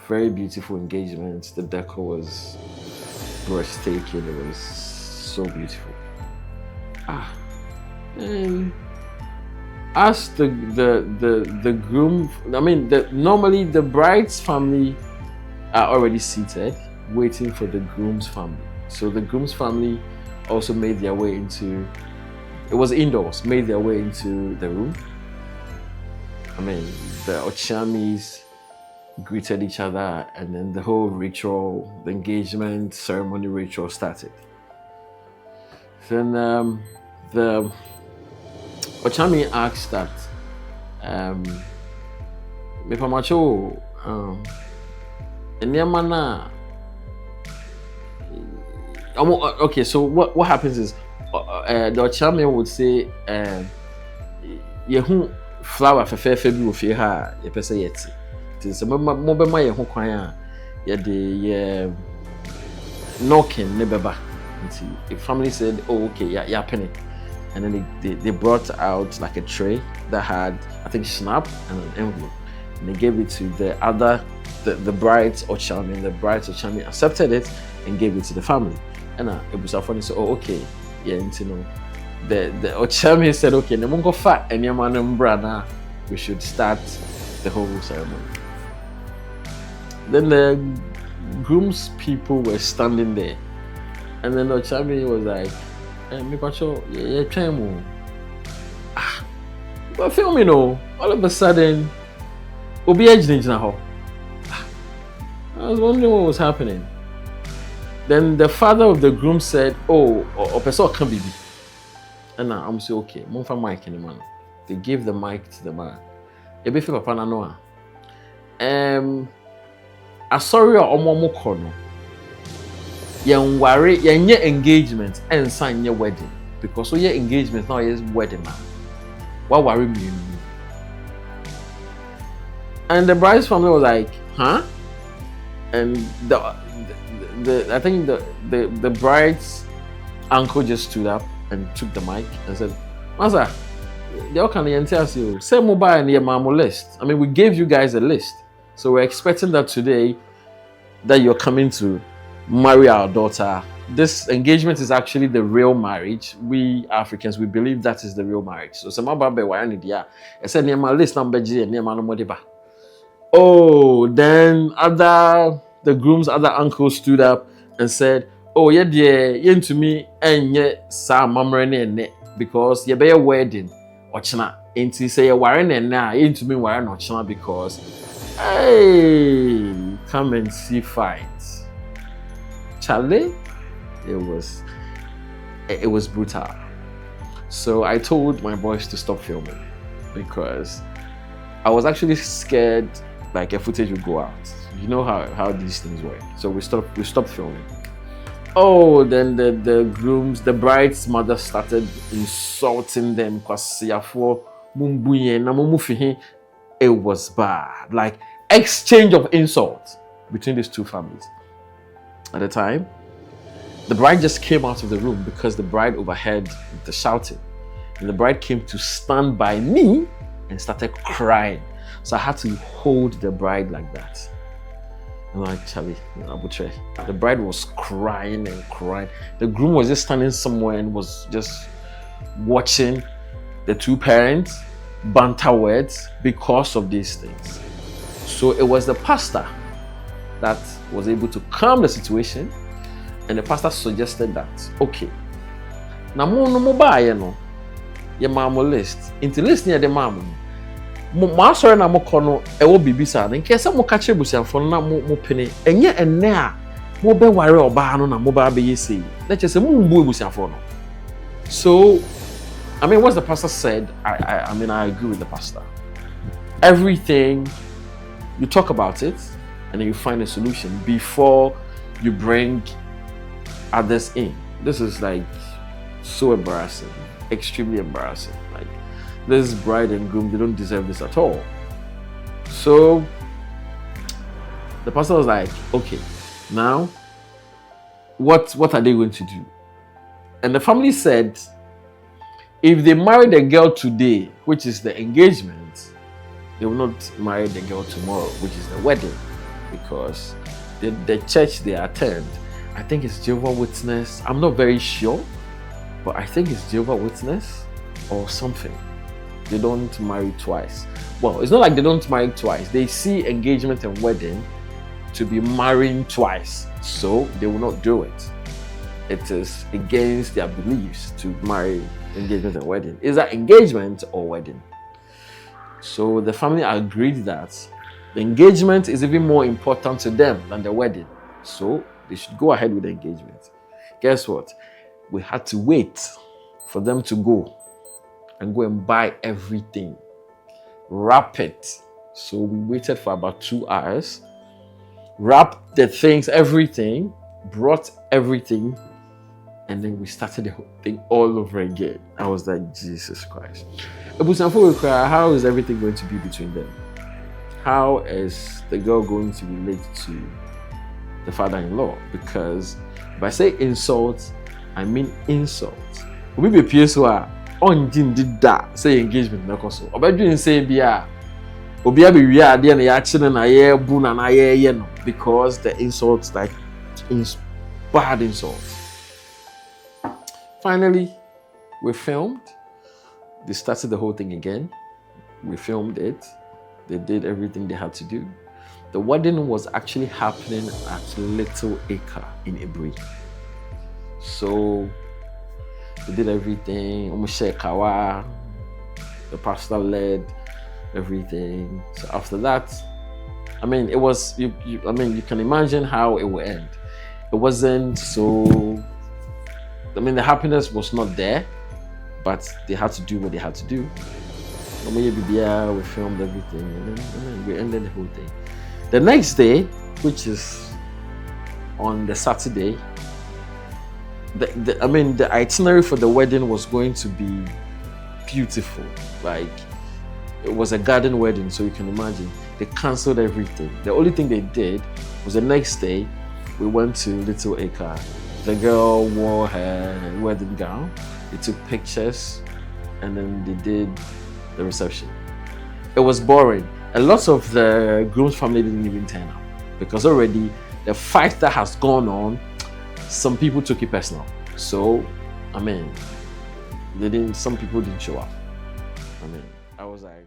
very beautiful engagement. The decor was breathtaking. It was so beautiful. And as the groom, I mean, normally the bride's family are already seated, waiting for the groom's family. So the groom's family also made their way into, it was indoors, made their way into the room. I mean, the Ochamis greeted each other, and then the whole ritual, the engagement ceremony ritual started. Then the Ochami asked that, okay, so what happens is the Ochami would say, Yehu flower fefe bi wo fie ha ye pese yeti. Ti mo be ma ye ho kwan a ye de knocking ne beba. The family said, "Oh, okay, yeah, penny." And then they brought out like a tray that had, I think, snap and an envelope. And they gave it to the bride's Ochami. The bride's Ochami accepted it and gave it to the family. And it was funny. So, oh, okay, yeah, you know. The Ochami said, okay, we should start the whole ceremony. Then the groom's people were standing there. And then the Ochami was like, but film, you know, all of a sudden, I was wondering what was happening. Then the father of the groom said, oh, person can be. And now I'm saying, okay, move for mic in the man. They gave the mic to the man. Ebe fi papa na no a sorry or omo kono. Yen worry, yen engagement and sign your wedding. Because so your engagement now is wedding now. What worry me? And the bride's family was like, huh? And I think the bride's uncle just stood up and took the mic and said, Master, y'all can tell you, say mobile and your mama list. I mean, we gave you guys a list. So we're expecting that today that you're coming to marry our daughter. This engagement is actually the real marriage. We Africans, we believe that is the real marriage. So some babe why need ya. I said near my list number G and near my number. Oh, then the groom's other uncle stood up and said, oh, yeah, yen to me, and yet, Sam, Mamma, because you be a wedding, or China, ain't you say a warren and now, ain't to me, warren or China, because, hey, come and see fights. Charlie, it was brutal. So I told my boys to stop filming because I was actually scared like a footage would go out. You know how these things work. So we stopped filming. Oh, then the bride's mother started insulting them because it was bad. Like exchange of insults between these two families. At the time, the bride just came out of the room because the bride overheard the shouting. And the bride came to stand by me and started crying. So I had to hold the bride like that. And I'm like, Charlie, the bride was crying and crying. The groom was just standing somewhere and was just watching the two parents banter words because of these things. So it was the pastor that was able to calm the situation, and the pastor suggested that, okay, now no buy your mama list. Into list near the mama. Ma sorry na mo kono e wo bibisa na nke se mo ka che busiafo na mo pene enye enne a mo be ware oba no na mo ba be yesi na che se mo mbu busiafo no. So I mean what the pastor said, I mean I agree with the pastor. Everything you talk about it and then you find a solution before you bring others in. This is like so embarrassing, extremely embarrassing. Like this bride and groom, they don't deserve this at all. So the pastor was like, okay, now what are they going to do? And the family said, if they marry the girl today, which is the engagement, they will not marry the girl tomorrow, which is the wedding. because the church they attend, I think it's Jehovah's Witness. I'm not very sure, but I think it's Jehovah's Witness or something. They don't marry twice. Well, it's not like they don't marry twice. They see engagement and wedding to be marrying twice, so they will not do it. It is against their beliefs to marry engagement and wedding. Is that engagement or wedding? So the family agreed that the engagement is even more important to them than the wedding. So they should go ahead with the engagement. Guess what? We had to wait for them to go and buy everything. Wrap it. So we waited for about 2 hours. Wrapped the things, everything, brought everything, and then we started the whole thing all over again. I was like, Jesus Christ. How is everything going to be between them? How is the girl going to relate to the father-in-law? Because if I say insult, I mean insult. We be PSO on did that say engagement na koso. Obedwin say bia obi abi wi ade na ya chine na ye bu na ye no, because the insults like bad insults. Finally, we filmed. They started the whole thing again. We filmed it. They did everything they had to do. The wedding was actually happening at Little Accra in Accra. So they did everything. The pastor led everything. So after that, I mean, it was you can imagine how it would end. It wasn't so. I mean, the happiness was not there, but they had to do what they had to do. We filmed everything, and then we ended the whole thing. The next day, which is on the Saturday, the itinerary for the wedding was going to be beautiful. Like, it was a garden wedding, so you can imagine. They cancelled everything. The only thing they did was the next day, we went to Little Accra. The girl wore her wedding gown. They took pictures, and then they did the reception. It was boring. A lot of the groom's family didn't even turn up because already the fight that has gone on, some people took it personal. So, some people didn't show up. I was like,